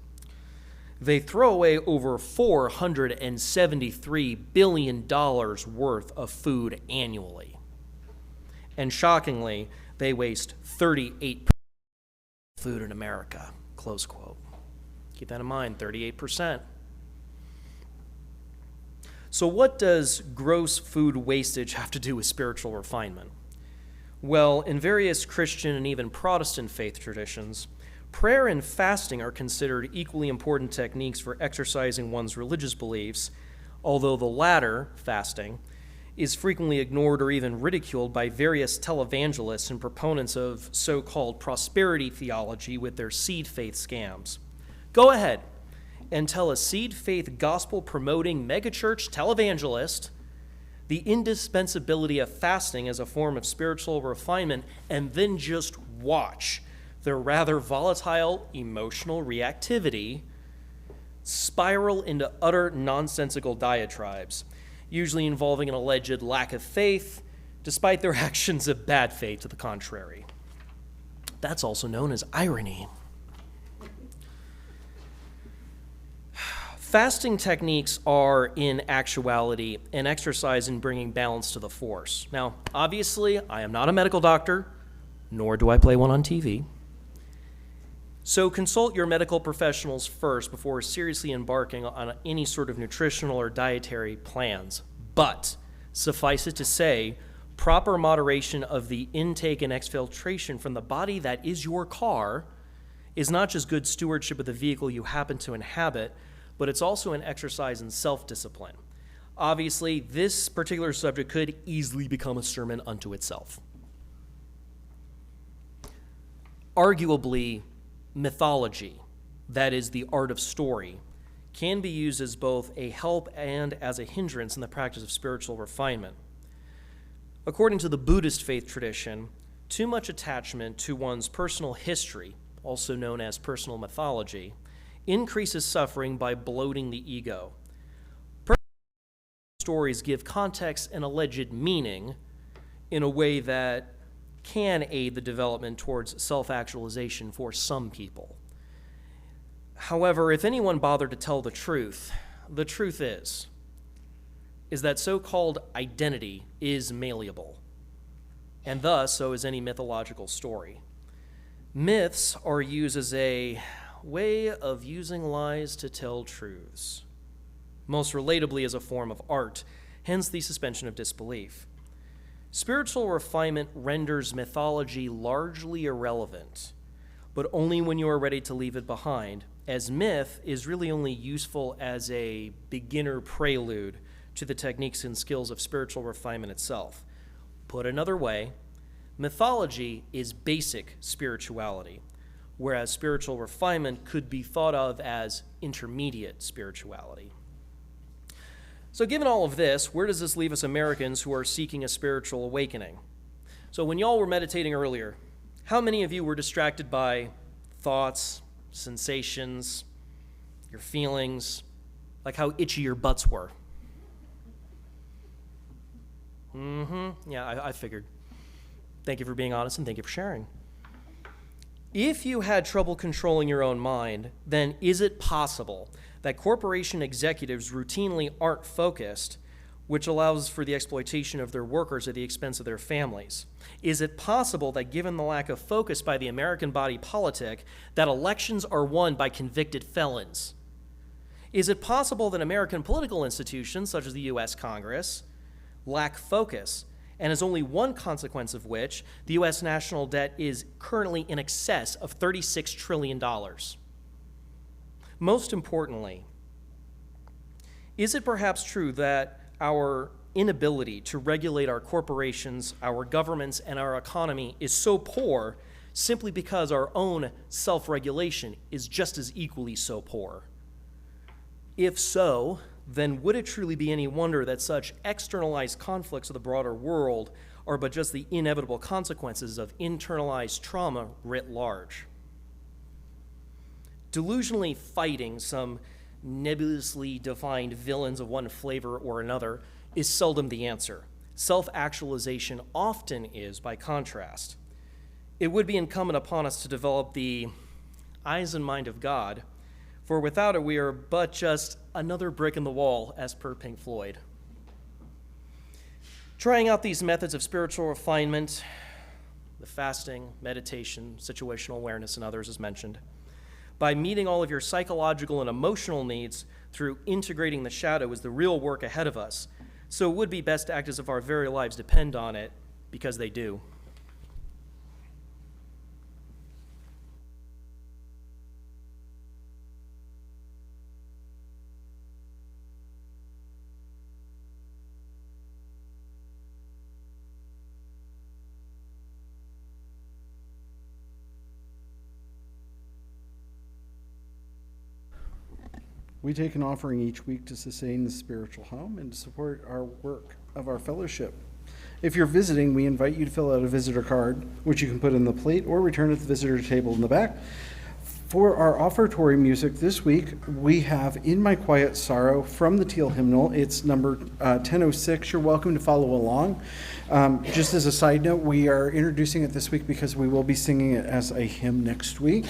They throw away over $473 billion worth of food annually. And shockingly, they waste 38% of food in America, close quote. Keep that in mind, 38%. So what does gross food wastage have to do with spiritual refinement? Well, in various Christian and even Protestant faith traditions, prayer and fasting are considered equally important techniques for exercising one's religious beliefs, although the latter, fasting, is frequently ignored or even ridiculed by various televangelists and proponents of so-called prosperity theology with their seed faith scams. Go ahead and tell a seed faith gospel promoting megachurch televangelist the indispensability of fasting as a form of spiritual refinement, and then just watch their rather volatile emotional reactivity spiral into utter nonsensical diatribes, usually involving an alleged lack of faith, despite their actions of bad faith to the contrary. That's also known as irony. Fasting techniques are, in actuality, an exercise in bringing balance to the force. Now, obviously, I am not a medical doctor, nor do I play one on TV. So consult your medical professionals first before seriously embarking on any sort of nutritional or dietary plans. But suffice it to say, proper moderation of the intake and exfiltration from the body that is your car is not just good stewardship of the vehicle you happen to inhabit, but it's also an exercise in self-discipline. Obviously, this particular subject could easily become a sermon unto itself. Arguably, mythology, that is the art of story, can be used as both a help and as a hindrance in the practice of spiritual refinement. According to the Buddhist faith tradition, too much attachment to one's personal history, also known as personal mythology, increases suffering by bloating the ego. Personal stories give context and alleged meaning in a way that can aid the development towards self-actualization for some people. However, if anyone bothered to tell the truth is that so-called identity is malleable, and thus so is any mythological story. Myths are used as a way of using lies to tell truths, most relatably as a form of art, hence the suspension of disbelief. Spiritual refinement renders mythology largely irrelevant, but only when you are ready to leave it behind, as myth is really only useful as a beginner prelude to the techniques and skills of spiritual refinement itself. Put another way, mythology is basic spirituality, whereas spiritual refinement could be thought of as intermediate spirituality. So given all of this, where does this leave us Americans who are seeking a spiritual awakening? So when y'all were meditating earlier, how many of you were distracted by thoughts, sensations, your feelings, like how itchy your butts were? Yeah, I figured. Thank you for being honest and thank you for sharing. If you had trouble controlling your own mind, then is it possible that corporation executives routinely aren't focused, which allows for the exploitation of their workers at the expense of their families? Is it possible that given the lack of focus by the American body politic, that elections are won by convicted felons? Is it possible that American political institutions, such as the U.S. Congress, lack focus, and as only one consequence of which, the U.S. national debt is currently in excess of $36 trillion. Most importantly, is it perhaps true that our inability to regulate our corporations, our governments, and our economy is so poor simply because our own self-regulation is just as equally so poor? If so, then would it truly be any wonder that such externalized conflicts of the broader world are but just the inevitable consequences of internalized trauma writ large? Delusionally fighting some nebulously defined villains of one flavor or another is seldom the answer. Self-actualization often is, by contrast. It would be incumbent upon us to develop the eyes and mind of God, for without it we are but just another brick in the wall, as per Pink Floyd. Trying out these methods of spiritual refinement, the fasting, meditation, situational awareness, and others as mentioned, by meeting all of your psychological and emotional needs through integrating the shadow is the real work ahead of us. So it would be best to act as if our very lives depend on it, because they do. We take an offering each week to sustain the spiritual home and to support our work of our fellowship. If you're visiting, we invite you to fill out a visitor card, which you can put in the plate or return at the visitor table in the back. For our offertory music this week, we have In My Quiet Sorrow from the Teal Hymnal. It's number 1006. You're welcome to follow along. Just as a side note, we are introducing it this week because we will be singing it as a hymn next week.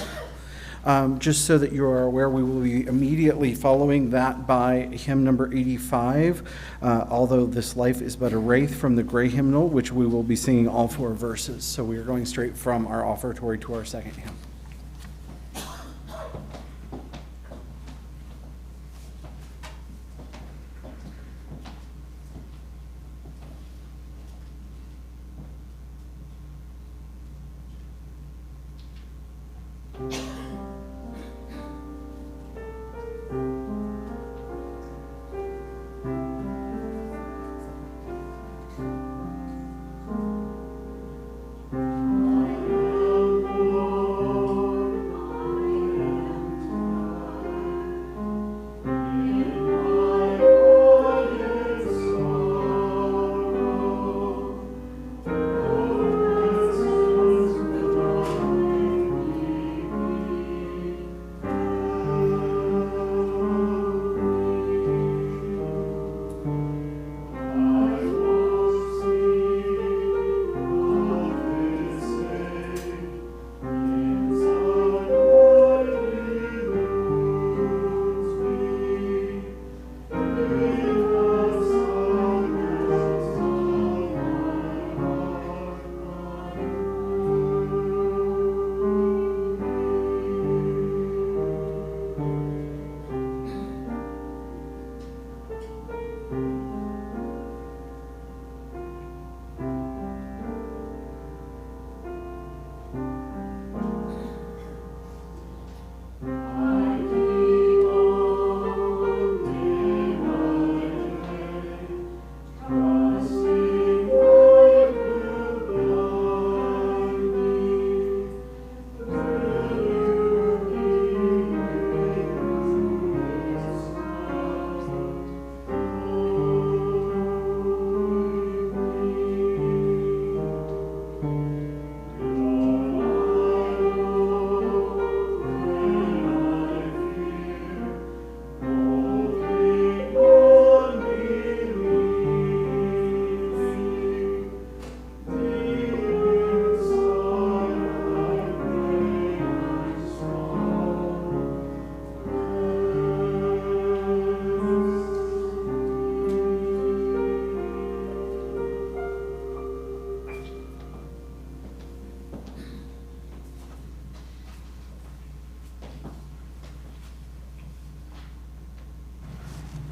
Just so that you are aware, we will be immediately following that by hymn number 85, Although This Life Is But a Wraith from the Gray Hymnal, which we will be singing all 4 verses. So we are going straight from our offertory to our second hymn.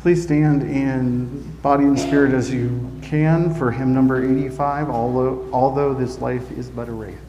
Please stand in body and spirit as you can for hymn number 85, Although This Life Is But a Wraith.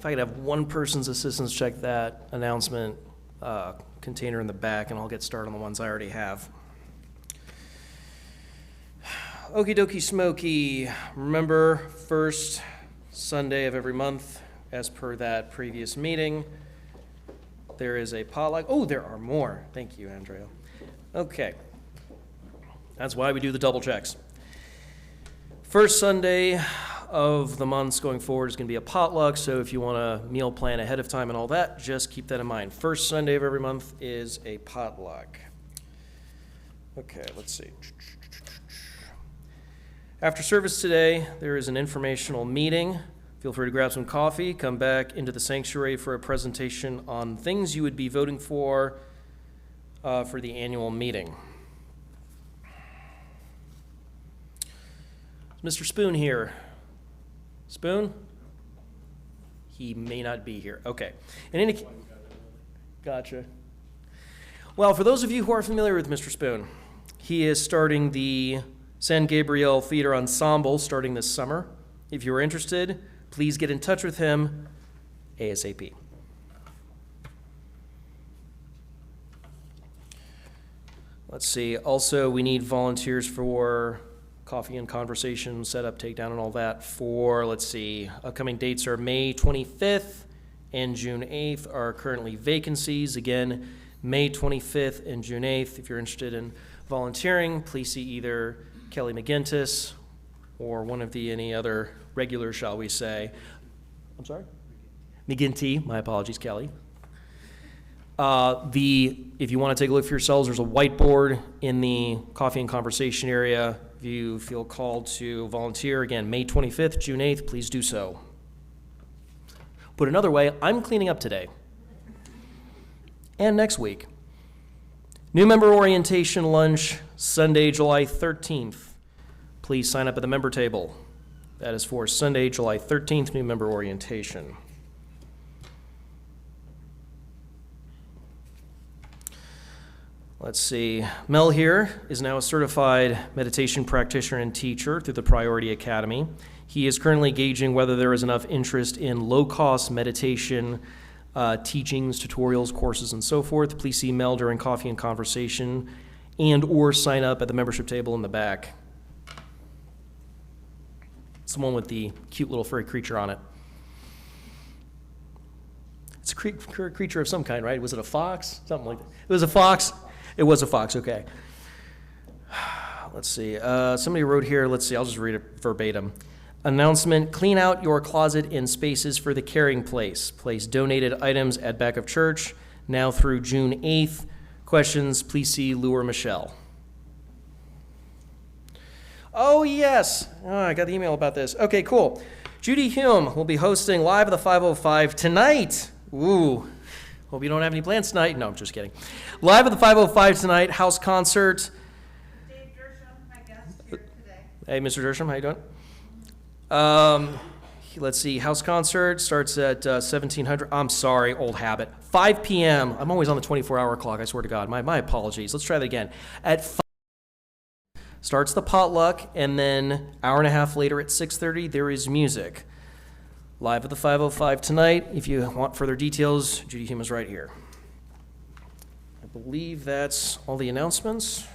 If I could have one person's assistance check that announcement container in the back, and I'll get started on the ones I already have. Okie dokie smoky. Remember, first Sunday of every month, as per that previous meeting, there is a potluck. Oh, there are more. Thank you, Andrea. Okay. That's why we do the double checks. First Sunday of the months going forward is going to be a potluck, so if you want to meal plan ahead of time and all that, just keep that in mind. First Sunday of every month is a potluck. Okay, let's see. After service today, there is an informational meeting. Feel free to grab some coffee, come back into the sanctuary for a presentation on things you would be voting for the annual meeting. Is Mr. Spoon here? Spoon? He may not be here. Okay. Gotcha. Well, for those of you who are familiar with Mr. Spoon, he is starting the San Gabriel Theater Ensemble starting this summer. If you are interested, please get in touch with him ASAP. Let's see. Also, we need volunteers for coffee and conversation, setup, takedown, and all that for, let's see, upcoming dates are May 25th and June 8th are currently vacancies. Again, May 25th and June 8th. If you're interested in volunteering, please see either Kelly McGintis or one of any other regulars, shall we say. I'm sorry? McGinty. My apologies, Kelly. If you want to take a look for yourselves, there's a whiteboard in the coffee and conversation area. If you feel called to volunteer, again, May 25th, June 8th, please do so. Put another way, I'm cleaning up today. And next week. New member orientation lunch, Sunday, July 13th. Please sign up at the member table. That is for Sunday, July 13th, new member orientation. Let's see. Mel here is now a certified meditation practitioner and teacher through the Priority Academy. He is currently gauging whether there is enough interest in low-cost meditation teachings, tutorials, courses, and so forth. Please see Mel during coffee and conversation and or sign up at the membership table in the back. It's the one with the cute little furry creature on it. It's a creature of some kind, right? Was it a fox? Something like that. It was a fox. It was a fox, okay. Let's see. Somebody wrote here, let's see, I'll just read it verbatim. Announcement, clean out your closet and spaces for the carrying place. Place donated items at back of church, now through June 8th. Questions, please see Lou or Michelle. Oh, yes. Oh, I got the email about this. Okay, cool. Judy Hume will be hosting Live at the 505 tonight. Ooh. Hope you don't have any plans tonight. No, I'm just kidding. Live at the 505 tonight, house concert. Dave Dersham, I guess, here today. Hey, Mr. Dersham, how you doing? Let's see, house concert starts at 1700. I'm sorry, old habit. 5 p.m. I'm always on the 24-hour clock, I swear to God. My apologies. Let's try that again. At 5 starts the potluck, and then hour and a half later at 6:30, there is music. Live at the 505 tonight. If you want further details, Judy Hume is right here. I believe that's all the announcements.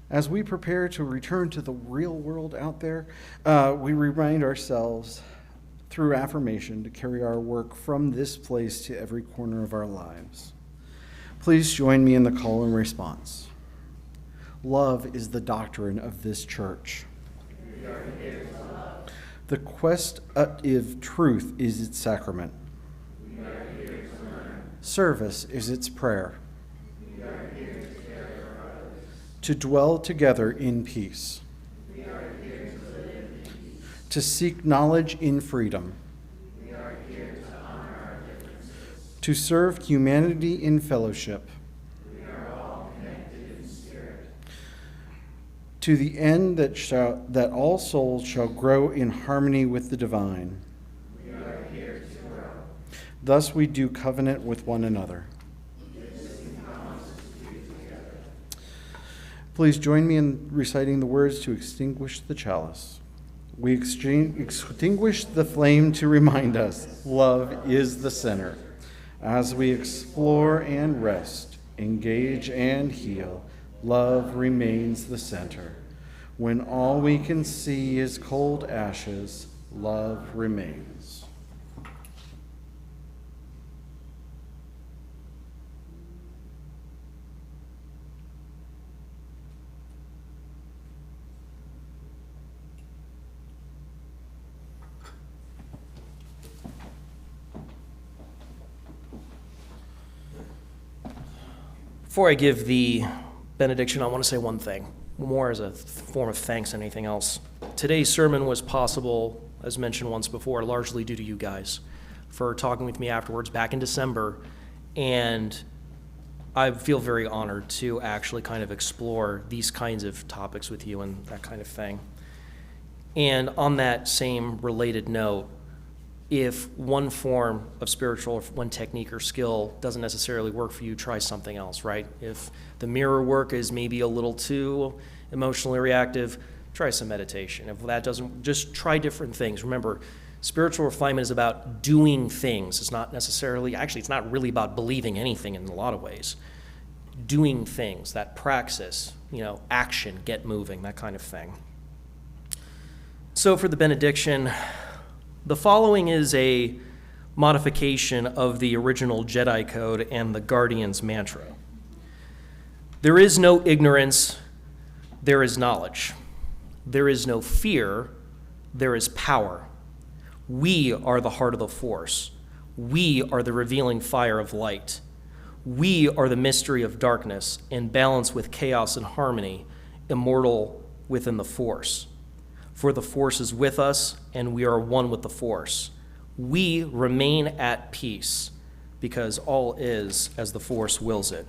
As we prepare to return to the real world out there, we remind ourselves through affirmation to carry our work from this place to every corner of our lives. Please join me in the call and response. Love is the doctrine of this church. The quest of truth is its sacrament. Service is its prayer. To dwell together in peace. To seek knowledge in freedom. To serve humanity in fellowship. To the end that all souls shall grow in harmony with the divine. Thus we do covenant with one another. Please join me in reciting the words to extinguish the chalice. We extinguish the flame to remind us love is the center. As we explore and rest, engage and heal, love remains the center. When all we can see is cold ashes, love remains. Before I give the benediction, I want to say one thing, more as a form of thanks than anything else. Today's sermon was possible, as mentioned once before, largely due to you guys for talking with me afterwards back in December, and I feel very honored to actually kind of explore these kinds of topics with you and that kind of thing. And on that same related note, if one form of spiritual, if one technique or skill doesn't necessarily work for you, try something else, right? If the mirror work is maybe a little too emotionally reactive, try some meditation. If that doesn't, just try different things. Remember, spiritual refinement is about doing things. It's not necessarily, actually, it's not really about believing anything in a lot of ways. Doing things, that praxis, action, get moving, that kind of thing. So for the benediction, the following is a modification of the original Jedi Code and the Guardian's mantra. There is no ignorance, there is knowledge. There is no fear, there is power. We are the heart of the Force. We are the revealing fire of light. We are the mystery of darkness, in balance with chaos and harmony, immortal within the Force. For the Force is with us, and we are one with the Force. We remain at peace, because all is as the Force wills it.